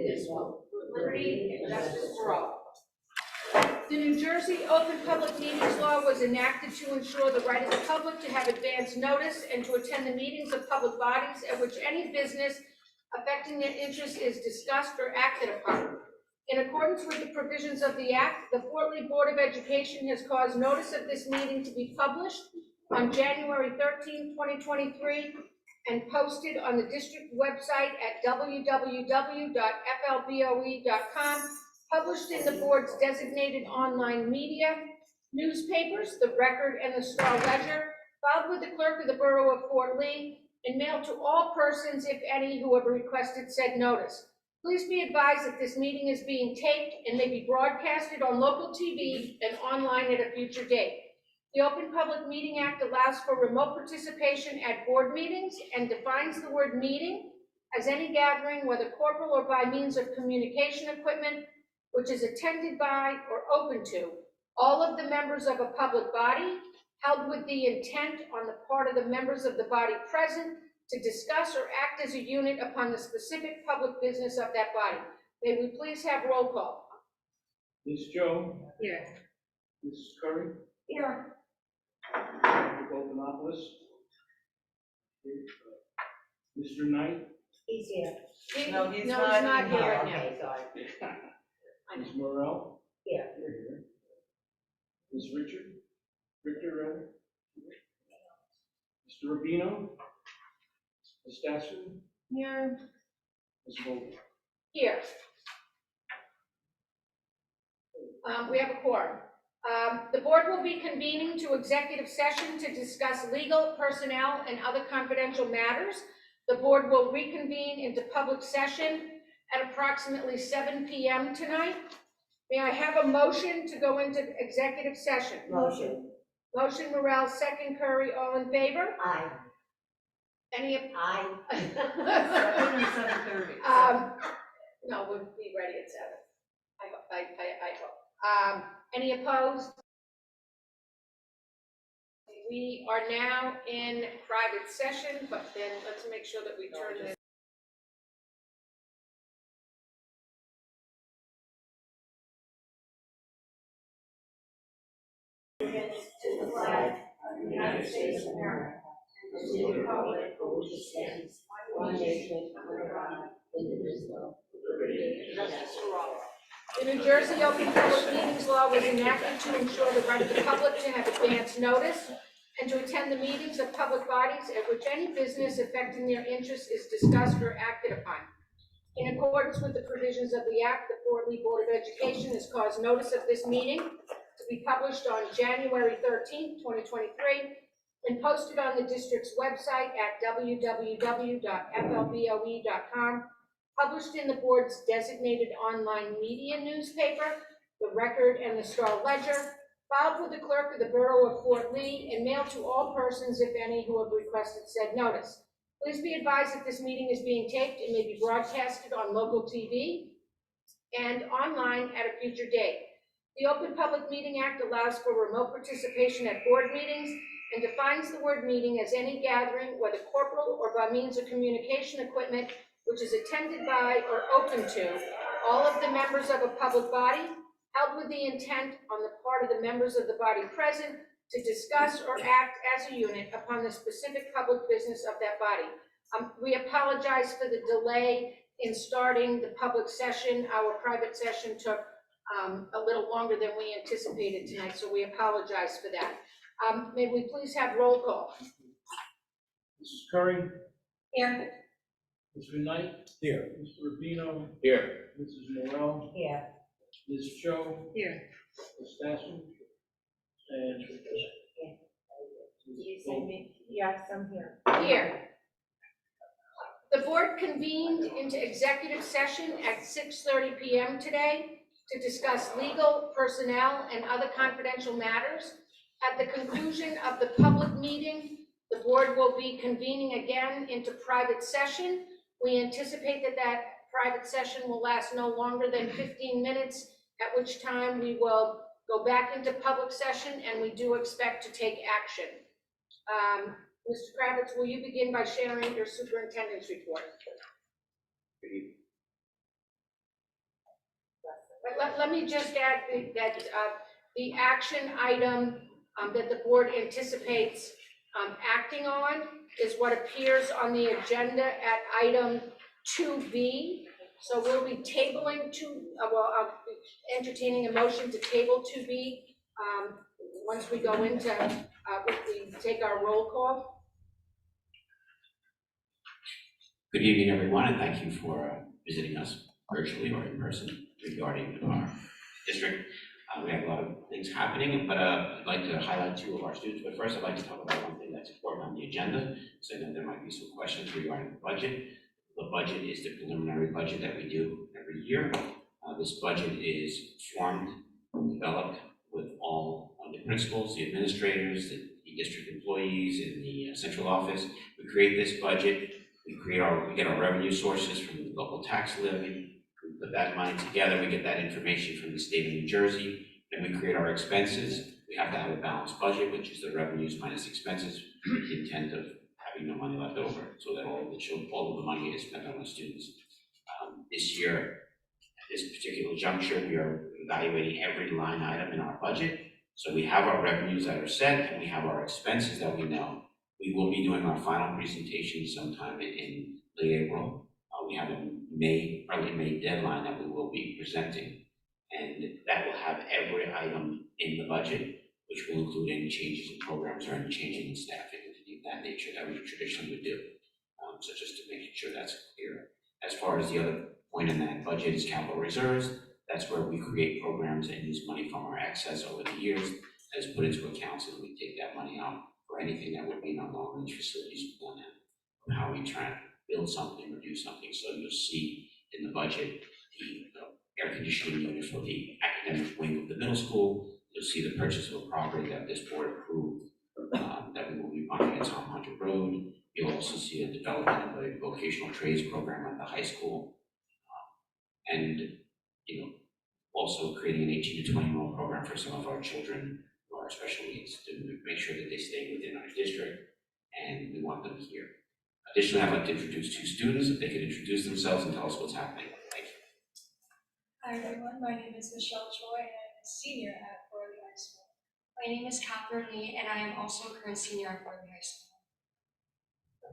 Liberty and justice for all. The New Jersey Open Public Meetings Law was enacted to ensure the right of the public to have advance notice and to attend the meetings of public bodies at which any business affecting their interest is discussed or acted upon. In accordance with the provisions of the Act, the Fort Lee Board of Education has caused notice of this meeting to be published on January 13, 2023, and posted on the district website at www.flboe.com, published in the board's designated online media newspapers, the Record and the Star Ledger, filed with the clerk of the Borough of Fort Lee, and mailed to all persons, if any, who have requested said notice. Please be advised that this meeting is being taped and may be broadcasted on local TV and online at a future date. The Open Public Meeting Act allows for remote participation at board meetings and defines the word meeting as any gathering, whether corporal or by means of communication equipment, which is attended by or open to all of the members of a public body, held with the intent on the part of the members of the body present to discuss or act as a unit upon the specific public business of that body. May we please have roll call? Ms. Joe? Here. Mrs. Curry? Here. Mr. Goldenopoulos? Mr. Knight? He's here. No, he's not here right now. Okay, sorry. Ms. Morrell? Here. Here. Ms. Richter, rather? Mr. Rubino? Ms. Stassen? Here. Ms. Mulder? Here. We have a quorum. The board will be convening to executive session to discuss legal, personnel, and other confidential matters. The board will reconvene into public session at approximately 7 p.m. tonight. May I have a motion to go into executive session? Motion. Motion Morrell, second Curry, all in favor? Aye. Any? Aye. No, we'll be ready at 7. I hope. Any opposed? We are now in private session, but then let's make sure that we turn this. To the flag of the United States of America, and to the republic for which it stands, one nation, under God, indivisible, with liberty and justice for all. The New Jersey Open Public Meetings Law was enacted to ensure the right of the public to have advance notice and to attend the meetings of public bodies at which any business affecting their interests is discussed or acted upon. In accordance with the provisions of the Act, the Fort Lee Board of Education has caused notice of this meeting to be published on January 13, 2023, and posted on the district's website at www.flboe.com, published in the board's designated online media newspaper, the Record and the Star Ledger, filed with the clerk of the Borough of Fort Lee, and mailed to all persons, if any, who have requested said notice. Please be advised that this meeting is being taped and may be broadcasted on local TV and online at a future date. The Open Public Meeting Act allows for remote participation at board meetings and defines the word meeting as any gathering, whether corporal or by means of communication equipment, which is attended by or open to all of the members of a public body, held with the intent on the part of the members of the body present to discuss or act as a unit upon the specific public business of that body. We apologize for the delay in starting the public session. Our private session took a little longer than we anticipated tonight, so we apologize for that. May we please have roll call? Mrs. Curry? Here. Mr. Knight? Here. Mr. Rubino? Here. Mrs. Morrell? Here. Ms. Joe? Here. Ms. Stassen? And Did you say me? Yes, I'm here. Here. The board convened into executive session at 6:30 p.m. today to discuss legal, personnel, and other confidential matters. At the conclusion of the public meeting, the board will be convening again into private session. We anticipate that private session will last no longer than 15 minutes, at which time we will go back into public session, and we do expect to take action. Mr. Kravitz, will you begin by sharing your superintendent's report? But let me just add that the action item that the board anticipates acting on is what appears on the agenda at item 2B. So we'll be tabling I'll be entertaining a motion to table 2B once we go into, we take our roll call. Good evening, everyone, and thank you for visiting us virtually or in person regarding our district. We have a lot of things happening, but I'd like to highlight two of our students. But first, I'd like to talk about one thing that's important on the agenda, so that there might be some questions regarding the budget. The budget is the preliminary budget that we do every year. This budget is formed and developed with all of the principals, the administrators, the district employees in the central office. We create this budget. We get our revenue sources from the local tax levy. We put that money together. We get that information from the state of New Jersey. Then we create our expenses. We have to have a balanced budget, which is the revenues minus expenses, with the intent of having no money left over, so that all of the money is spent on the students. This year, at this particular juncture, we are evaluating every line item in our budget. So we have our revenues that are set, and we have our expenses that we know. We will be doing our final presentation sometime in late April. We have a early May deadline that we will be presenting, and that will have every item in the budget, which will include any changes in programs or any changes in staffing and things of that nature that we traditionally would do. So just to make sure that's clear. As far as the other point in that budget is capital reserves, that's where we create programs and use money from our excess over the years that is put into accounts, and we take that money out for anything that would be in our long-range facilities plan, and how we try to build something or do something. So you'll see in the budget the air conditioning unit for the academic wing of the middle school. You'll see the purchase of a property that this board approved that we will be buying at Tom Hunter Road. You'll also see a development of a vocational trades program at the high school, and also creating an 18 to 20-year-old program for some of our children who are special needs to make sure that they stay within our district, and we want them here. Additionally, I'd like to introduce two students, if they could introduce themselves and tell us what's happening. Thank you. Hi everyone, my name is Michelle Choi and I'm a senior at FLBOE High School. My name is Catherine Lee and I am also a current senior at FLBOE High School.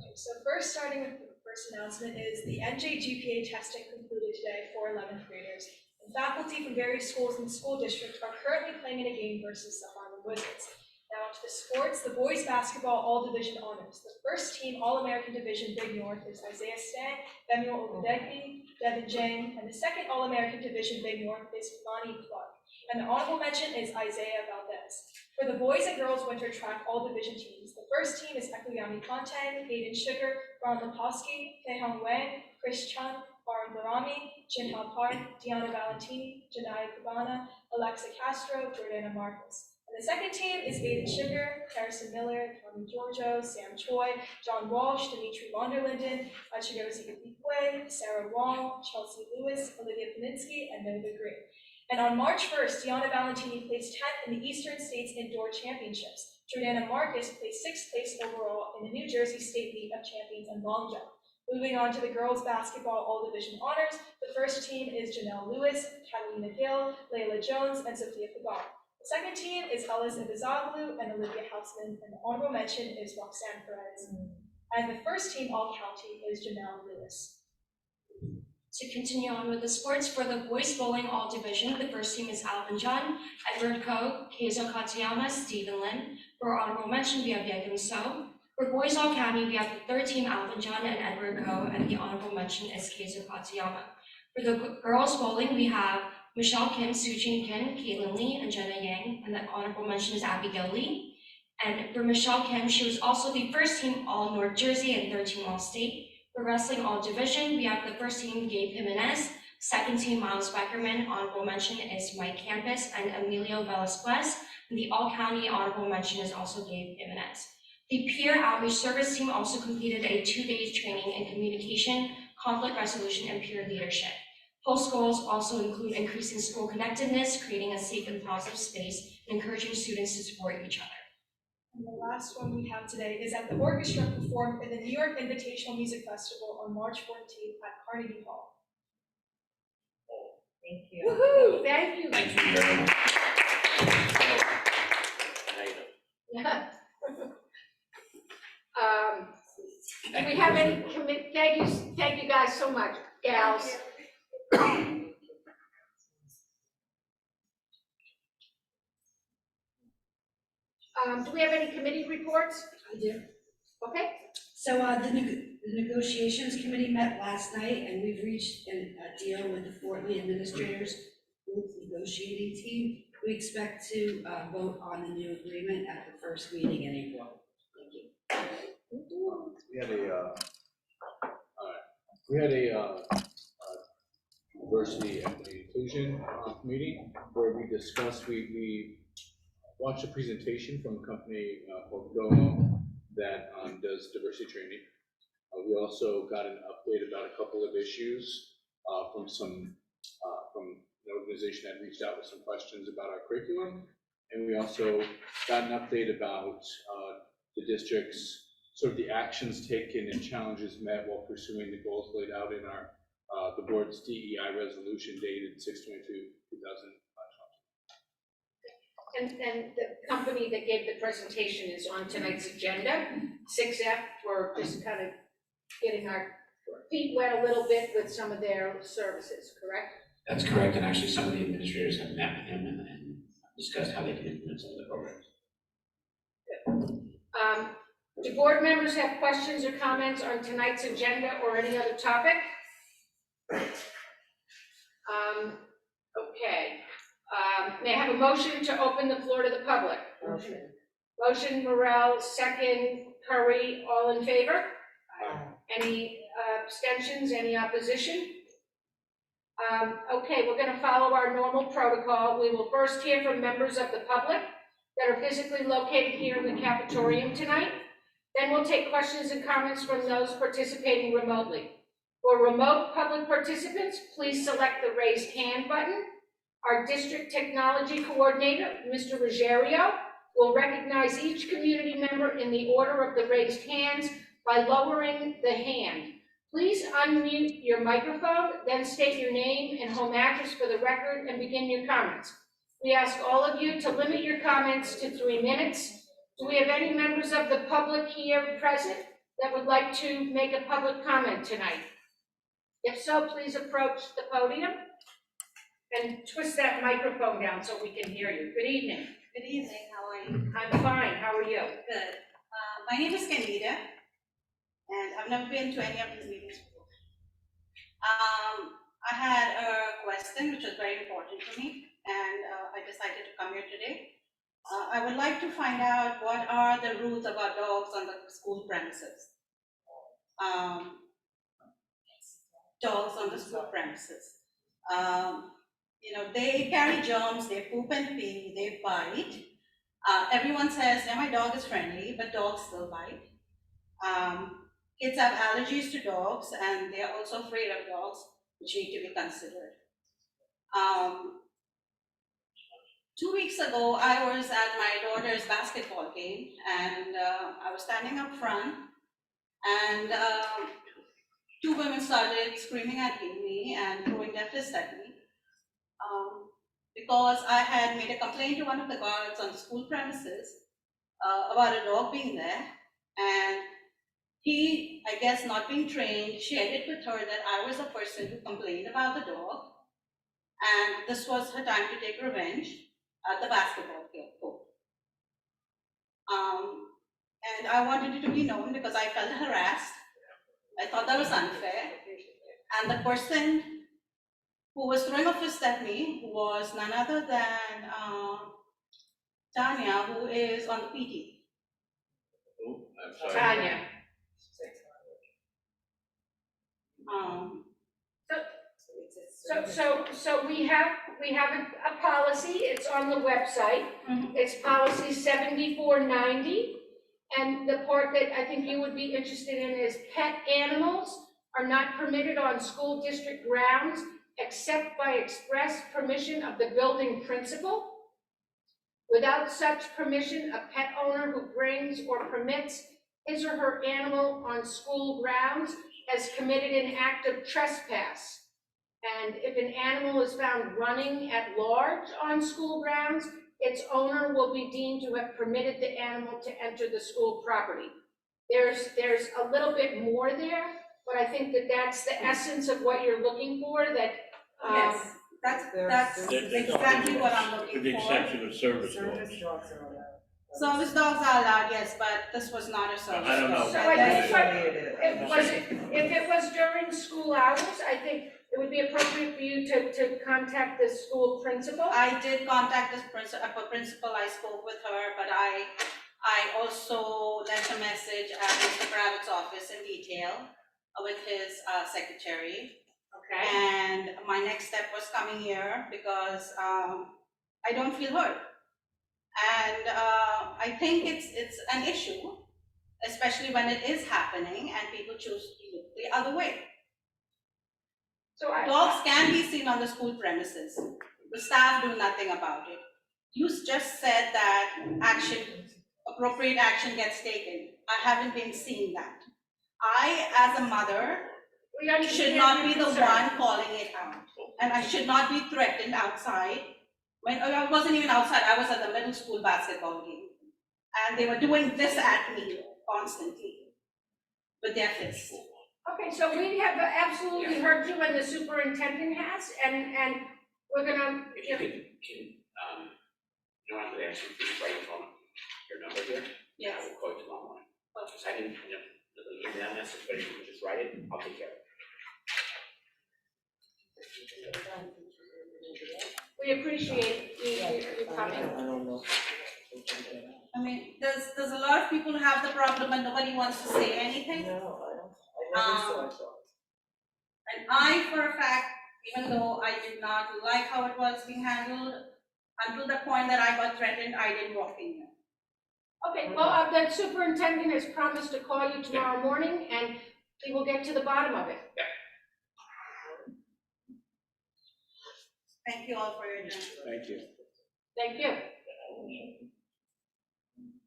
Okay, so first starting with the first announcement is the NJ GPA testing concluded today for 11th graders. And faculty from various schools in the school district are currently playing in a game versus the Harlem Wizards. Now to the sports, the boys basketball all-division honors. The first team All-American Division Big North is Isaiah Stan, Lemuel Obadeghi, Devin Jang, and the second All-American Division Big North is Lonnie Clark. And the honorable mention is Isaiah Valdez. For the boys and girls winter track all-division teams, the first team is Ekuyami Kontang, Aiden Sugar, Ron Lepofsky, Taehyung Wang, Chris Chun, Baron Barami, Jin Ha Park, Deanna Valentini, Janaya Cabana, Alexa Castro, Jordana Marcos. And the second team is Aiden Sugar, Harrison Miller, Tommy Giorgio, Sam Choi, John Walsh, Dimitri Vonderlinden, Chigozie Ikwe, Sarah Wong, Chelsea Lewis, Olivia Paninsky, and Nova Green. And on March 1st, Deanna Valentini placed 10th in the Eastern States Indoor Championships. Jordana Marcus placed 6th place overall in the New Jersey State League of Champions in long jump. Moving on to the girls basketball all-division honors, the first team is Janelle Lewis, Catalina Gill, Layla Jones, and Sophia Pagar. The second team is Ellis Ibizoglu and Olivia Houseman, and the honorable mention is Roxanne Perez. And the first team all-county is Janelle Lewis. To continue on with the sports, for the boys bowling all division, the first team is Alvin John, Edward Koh, Keizo Katayama, Stephen Lin. For honorable mention, we have Yegan So. For boys all county, we have the third team Alvin John and Edward Koh, and the honorable mention is Keizo Katayama. For the girls bowling, we have Michelle Kim, Sujin Kim, Caitlin Lee, and Jenna Yang, and the honorable mention is Abigail Lee. And for Michelle Kim, she was also the first team all North Jersey and third team all state. For wrestling all division, we have the first team Gabe Jimenez, second team Miles Beckerman, honorable mention is Mike Campus and Emilio Velasquez, and the all county honorable mention is also Gabe Jimenez. The peer outreach service team also completed a 2-day training in communication, conflict resolution, and peer leadership. Post goals also include increasing school connectedness, creating a safe and positive space, and encouraging students to support each other. And the last one we have today is that the orchestra performed in the New York Invitational Music Festival on March 14th at Carnegie Hall. Thank you. Woo-hoo, thank you. Thank you very much. Do we have any thank you guys so much, gals. Do we have any committee reports? I do. Okay, So the negotiations committee met last night, and we've reached a deal with the Fort Lee administrators group negotiating team. We expect to vote on the new agreement at the first meeting in April. Thank you. We had a diversity, equity, inclusion meeting where we discussed, we watched a presentation from a company called FLBOE that does diversity training. We also got an update about a couple of issues from an organization that reached out with some questions about our curriculum. And we also got an update about the district's sort of the actions taken and challenges met while pursuing the goals laid out in our the board's DEI resolution dated 6/22/2020. and the company that gave the presentation is on tonight's agenda, 6F, we're just kind of getting our feet wet a little bit with some of their services, correct? That's correct, and actually some of the administrators have met with him and discussed how they can implement some of the programs. Do board members have questions or comments on tonight's agenda or any other topic? Okay. May I have a motion to open the floor to the public? Motion. Motion Morel, second Curry, all in favor? Aye. Any abstentions, any opposition? Okay, we're gonna follow our normal protocol. We will first hear from members of the public that are physically located here in the cafetorium tonight. Then we'll take questions and comments from those participating remotely. For remote public participants, please select the raised hand button. Our district technology coordinator, Mr. Ruggiero, will recognize each community member in the order of the raised hands by lowering the hand. Please unmute your microphone, then state your name and home address for the record and begin your comments. We ask all of you to limit your comments to 3 minutes. Do we have any members of the public here present that would like to make a public comment tonight? If so, please approach the podium and twist that microphone down so we can hear you. Good evening. Good evening, how are you? I'm fine, how are you? Good. My name is Candida, and I've never been to any of these meetings before. I had a question which was very important to me, and I decided to come here today. I would like to find out what are the rules about dogs on the school premises. Dogs on the school premises. You know, they carry germs, they poop and pee, they bite. Everyone says, yeah, my dog is friendly, but dogs still bite. Kids have allergies to dogs, and they are also afraid of dogs, which need to be considered. 2 weeks ago, I was at my daughter's basketball game, and I was standing up front, and 2 women started screaming at me and throwing their fists at me. Because I had made a complaint to one of the guards on the school premises about a dog being there, and he, I guess not being trained, shared it with her that I was the person who complained about the dog, and this was her time to take revenge at the basketball court. And I wanted it to be known because I felt harassed. I thought that was unfair, and the person who was throwing a fist at me was none other than Tanya, who is on the PT. Oh, I'm sorry. Tanya. So we have a policy, it's on the website. Mhm. It's policy 7490. And the part that I think you would be interested in is pet animals are not permitted on school district grounds except by express permission of the building principal. Without such permission, a pet owner who brings or permits his or her animal on school grounds has committed an act of trespass. And if an animal is found running at large on school grounds, its owner will be deemed to have permitted the animal to enter the school property. There's a little bit more there, but I think that that's the essence of what you're looking for, that, Yes, that's exactly what I'm looking for. With the exception of service Service dogs. dogs are allowed. Service dogs are allowed, yes, but this was not a service dog. I don't know. So I think That's if it was during school hours, I think it would be appropriate for you to contact the school principal. I did contact this principal, I spoke with her, but I also left a message at Mr. Bravitt's office in detail with his secretary. Okay. And my next step was coming here because I don't feel heard. And I think it's an issue, especially when it is happening and people choose to look the other way. So Dogs can be seen on the school premises. The staff do nothing about it. You just said that appropriate action gets taken. I haven't been seeing that. I, as a mother, should not be the one calling it out. And I should not be threatened outside. When I wasn't even outside, I was at the middle school basketball game. And they were doing this at me constantly with their fists. Okay, so we have absolutely heard you, and the superintendent has, and we're gonna, If you could, I'm gonna ask you to write your number here. Yes. I will call you tomorrow morning. Because I didn't, the email message, but if you could just write it, I'll take care of it. we appreciate you coming. I don't know. I mean, there's a lot of people who have the problem and nobody wants to say anything. No, I never saw it. And I, for a fact, even though I did not like how it was being handled, until the point that I got threatened, I didn't walk in here. Okay, well, the superintendent has promised to call you tomorrow morning, and he will get to the bottom of it. Thank you all for your time. Thank you. Thank you.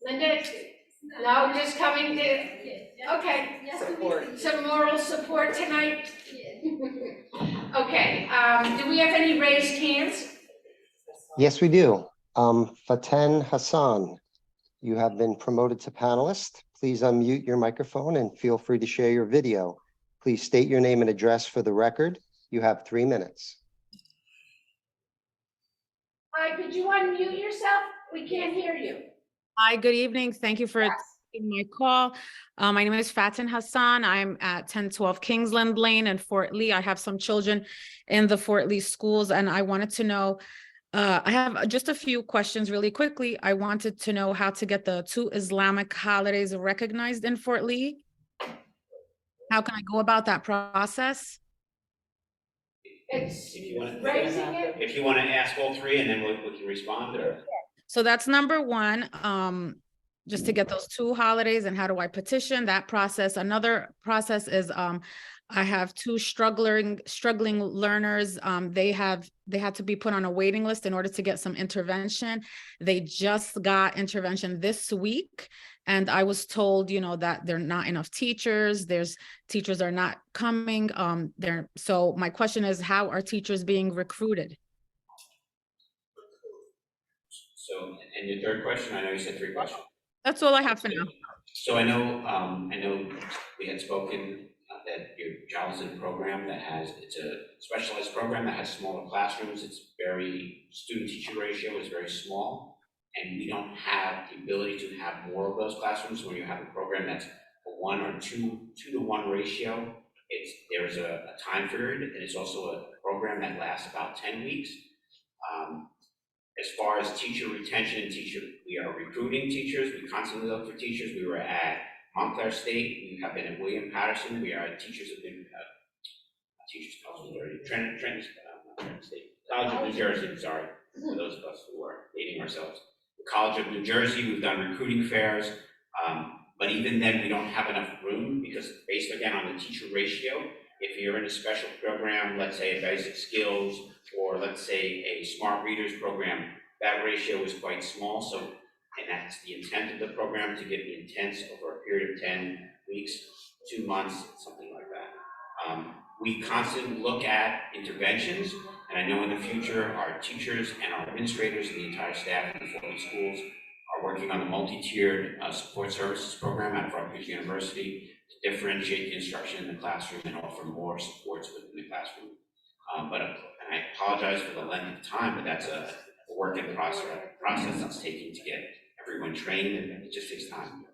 Linda, no, just coming to, okay, Support. some moral support tonight. Okay, do we have any raised hands? Yes, we do. Faten Hassan, you have been promoted to panelist. Please unmute your microphone and feel free to share your video. Please state your name and address for the record. You have 3 minutes. Hi, could you unmute yourself? We can't hear you. Hi, good evening. Thank you for taking my call. My name is Faten Hassan. I'm at 1012 Kingsland Lane in Fort Lee. I have some children in the Fort Lee schools, and I wanted to know, I have just a few questions really quickly. I wanted to know how to get the 2 Islamic holidays recognized in Fort Lee. How can I go about that process? It's If you want to, raising it. if you want to ask all 3 and then we can respond, or? So that's number 1, just to get those 2 holidays, and how do I petition that process? Another process is I have 2 struggling learners. They had to be put on a waiting list in order to get some intervention. They just got intervention this week, and I was told, that there are not enough teachers. Teachers are not coming. So my question is, how are teachers being recruited? So, and your third question, I know you said 3 questions. That's all I have for now. So I know we had spoken that your child is in a program that it's a specialized program that has smaller classrooms. It's student-teacher ratio is very small, and we don't have the ability to have more of those classrooms. When you have a program that's a 1 or 2-to-1 ratio, there's a time period, and it's also a program that lasts about 10 weeks. As far as teacher retention we are recruiting teachers. We constantly look for teachers. We were at Montclair State. We have been at William Patterson. Teachers have been, teachers council already, Trenton State, College of New Jersey, sorry, for those of us who are dating ourselves. The College of New Jersey, we've done recruiting fairs, but even then we don't have enough room because based again on the teacher ratio, if you're in a special program, let's say a basic skills, or let's say a smart readers program, that ratio is quite small. So, and that's the intent of the program, to get the intense over a period of 10 weeks, 2 months, something like that. We constantly look at interventions, and I know in the future, our teachers and our administrators and the entire staff in the Fort Lee schools are working on a multi-tiered support services program at Rutgers University to differentiate the instruction in the classroom and offer more supports within the classroom. And I apologize for the length of time, but that's a work in process that's taking to get everyone trained, and it just takes time.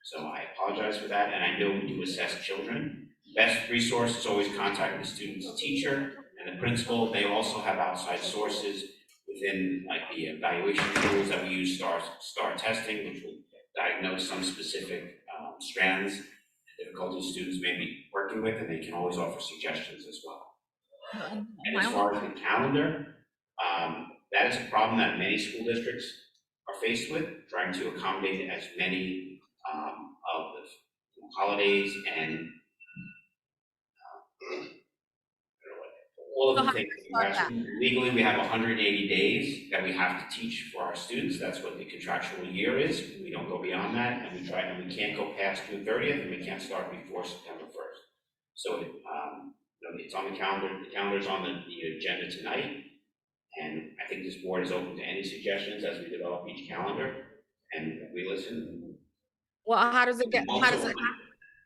So I apologize for that, and I know we do assess children. Best resource is always contact the student's teacher and the principal. They also have outside sources within like the evaluation tools that we use, STAR testing, which will diagnose some specific strands and difficulties students may be working with, and they can always offer suggestions as well. And as far as the calendar, that is a problem that many school districts are faced with, trying to accommodate as many of the holidays and all of the things. Legally, we have 180 days that we have to teach for our students. That's what the contractual year is. We don't go beyond that, and we can't go past June 30th, and we can't start before September 1st. So it's on the calendar. The calendar's on the agenda tonight, and I think this board is open to any suggestions as we develop each calendar, and we listen. Well, how does it happen?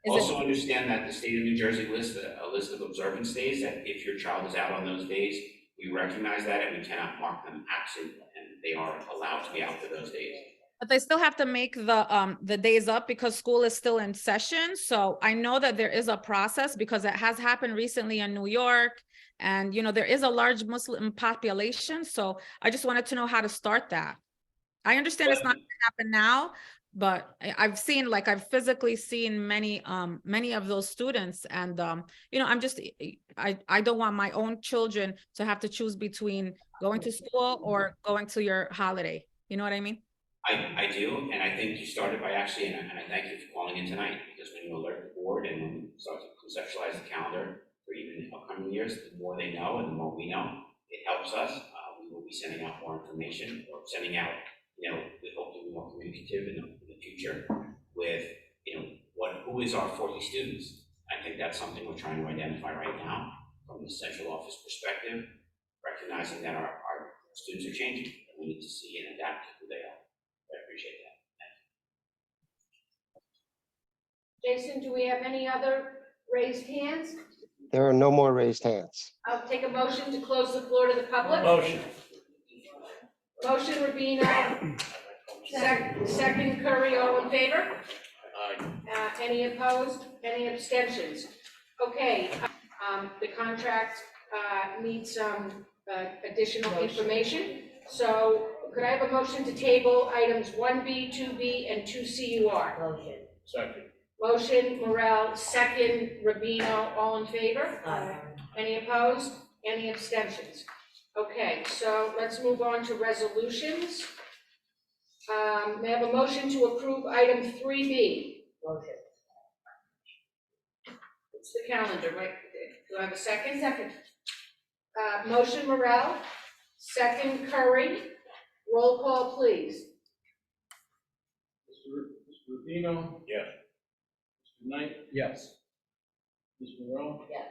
Also understand that the state of New Jersey lists a list of observance days, that if your child is out on those days, we recognize that and we cannot mark them absent, and they are allowed to be out for those days. But they still have to make the days up because school is still in session. So I know that there is a process because it has happened recently in New York, and there is a large Muslim population. So I just wanted to know how to start that. I understand it's not going to happen now, but I've physically seen many of those students, and I don't want my own children to have to choose between going to school or going to your holiday. You know what I mean? I do, and I think you started by actually, and I thank you for calling in tonight, because when you alert the board and when we start to conceptualize the calendar for even upcoming years, the more they know and the more we know, it helps us. We will be sending out more information, or sending out, we hope to be more communicative in the future with, who is our 40 students. I think that's something we're trying to identify right now from the central office perspective, recognizing that our students are changing, and we need to see and adapt to who they are. I appreciate that. Jason, do we have any other raised hands? There are no more raised hands. I'll take a motion to close the floor to the public. Motion. Motion, Rubino. Second, Curry, all in favor? Any opposed? Any abstentions? Okay, the contract needs some additional information. So could I have a motion to table items 1B, 2B, and 2CUR? Motion. Second. Motion, Morel, second, Rubino, all in favor? Aye. Any opposed? Any abstentions? Okay, so let's move on to resolutions. May I have a motion to approve item 3B? Motion. It's the calendar, right? Do I have a second? Second. Motion, Morel, second, Curry. Roll call, please. Mr. Rubino? Yes. Mr. Knight? Yes. Ms. Morel? Yes.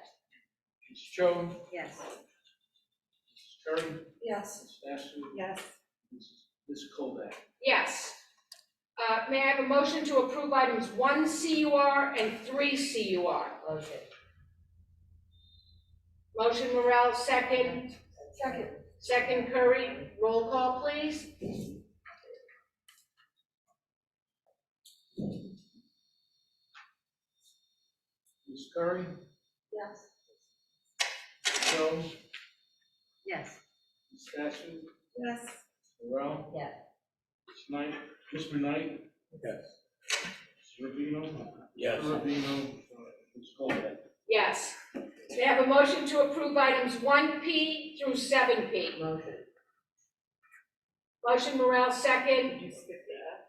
Ms. Cho? Yes. Mrs. Curry? Yes. Ms. Basu? Yes. Ms. Colbeck? Yes. May I have a motion to approve items 1 CUR and 3 CUR? Motion. Motion, Morel, second. Second. Second, Curry. Roll call, please. Ms. Curry? Yes. Ms. Cho? Yes. Ms. Basu? Yes. Morel? Yes. Mr. Knight? Yes. Mr. Rubino? Yes. Mr. Rubino? Ms. Colbeck? Yes. May I have a motion to approve items 1P through 7P? Motion. Motion, Morel, second. You skipped that.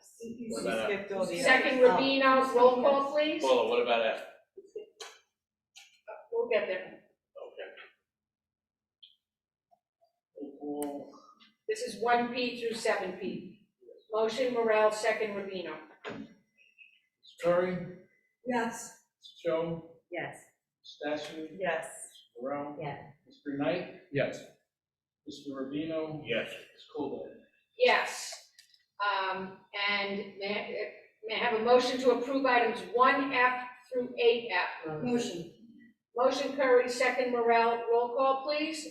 What about skipped all the Second, Rubino. Roll call, please. Paula, what about F? We'll get there. Okay. Roll This is 1P through 7P. Motion, Morel, second, Rubino. call. Ms. Curry? Yes. Ms. Cho? Yes. Ms. Basu? Yes. Ms. Morel. Yes. Mr. Knight, Yes. Mr. Rubino. Yes. Ms. Colville. Yes. And may I have a motion to approve items 1F through 8F? Motion. Motion Curry, second Morel, roll call, please.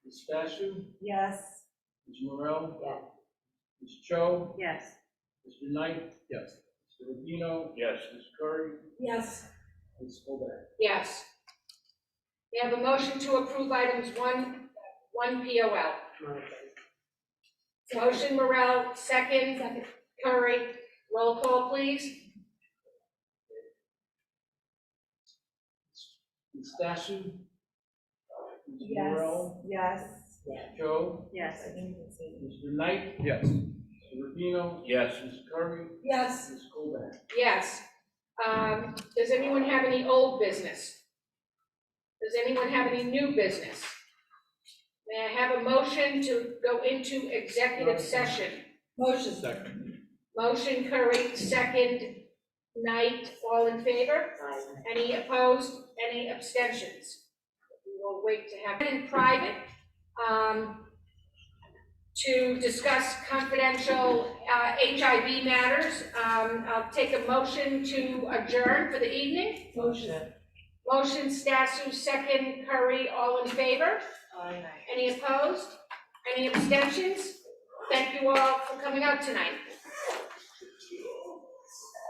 Ms. Basu, Yes. Ms. Morel. Yes. Ms. Cho, Yes. Mr. Knight, Yes. Mr. Rubino. Yes. Ms. Curry, Yes. Ms. Colville. Yes. May I have a motion to approve items 1 POL? Motion Morel, second Curry, roll call, please. Ms. Basu, Ms. Morel, Yes. Ms. Cho, Yes. Mr. Knight, Yes. Mr. Rubino. Yes. Ms. Curry, Yes. Ms. Colville. Yes. Does anyone have any old business? Does anyone have any new business? May I have a motion to go into executive session? Motion. Second. Motion Curry, second Knight, all in favor? Any opposed, any abstentions? We will wait to have it in private, to discuss confidential, HIV matters. I'll take a motion to adjourn for the evening. Motion. Motion Stasu, second Curry, all in favor? Any opposed? Any abstentions? Thank you all for coming out tonight.